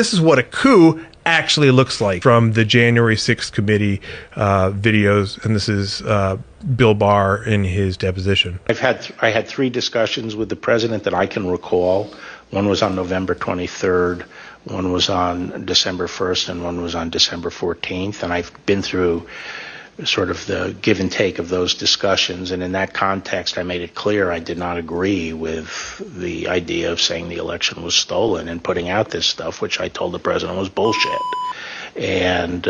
This is what a coup actually looks like from the January 6th committee videos, and this is Bill Barr in his deposition. I had three discussions with the president that I can recall. One was on November 23rd, one was on December 1st, and one was on December 14th. And I've been through sort of the give and take of those discussions. And in that context, I made it clear I did not agree with the idea of saying the election was stolen and putting out this stuff, which I told the president was bullshit. And,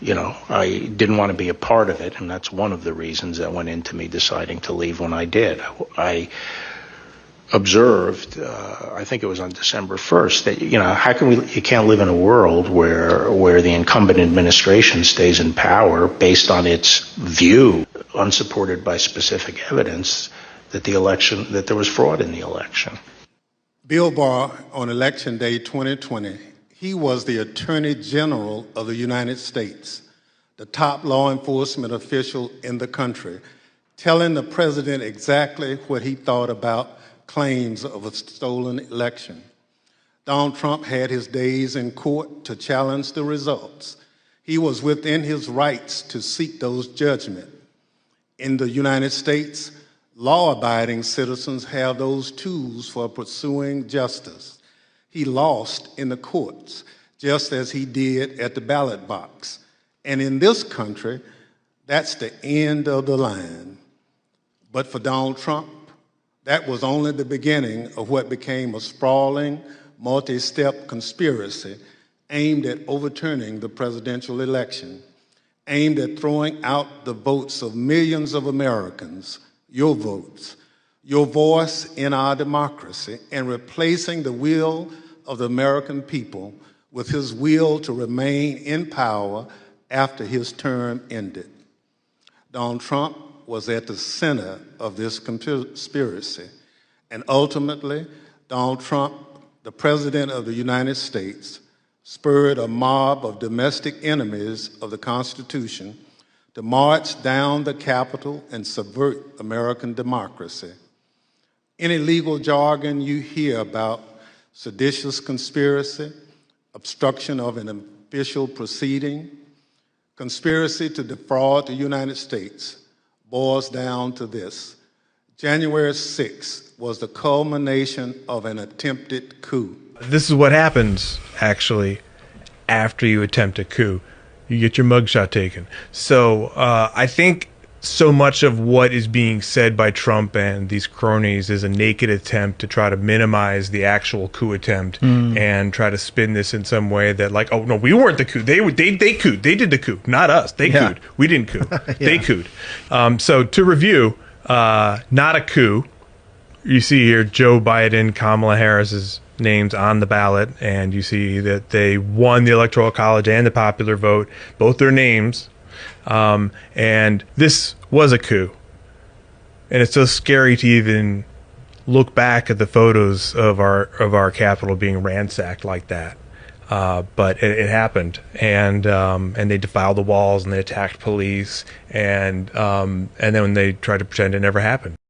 you know, I didn't want to be a part of it. And that's one of the reasons that went into me deciding to leave when I did. I observed, I think it was on December 1st, that, you know, how can you can't live in a world where the incumbent administration stays in power based on its view, unsupported by specific evidence, that that there was fraud in the election. Bill Barr, on Election Day 2020, he was the Attorney General of the United States, the top law enforcement official in the country, telling the president exactly what he thought about claims of a stolen election. Donald Trump had his days in court to challenge the results. He was within his rights to seek those judgments. In the United States, law-abiding citizens have those tools for pursuing justice. He lost in the courts, just as he did at the ballot box. And in this country, that's the end of the line. But for Donald Trump, that was only the beginning of what became a sprawling, multi-step conspiracy aimed at overturning the presidential election, aimed at throwing out the votes of millions of Americans, your votes, your voice in our democracy, and replacing the will of the American people with his will to remain in power after his term ended. Donald Trump was at the center of this conspiracy. And ultimately, Donald Trump, the President of the United States, spurred a mob of domestic enemies of the Constitution to march down the Capitol and subvert American democracy. Any legal jargon you hear about seditious conspiracy, obstruction of an official proceeding, conspiracy to defraud the United States, boils down to this. January 6th was the culmination of an attempted coup. This is what happens, actually, after you attempt a coup. You get your mugshot taken. So I think so much of what is being said by Trump and these cronies is a naked attempt to try to minimize the actual coup attempt and try to spin this in some way that, like, oh no, we weren't the coup. They couped. They did the coup, not us. They couped. We didn't coup. They couped. So to review, not a coup. You see here Joe Biden, Kamala Harris's names on the ballot, and you see that they won the Electoral College and the popular vote, both their names. And this was a coup. And it's so scary to even look back at the photos of our Capitol being ransacked like that. But it happened, and they defiled the walls and they attacked police, and then they tried to pretend it never happened.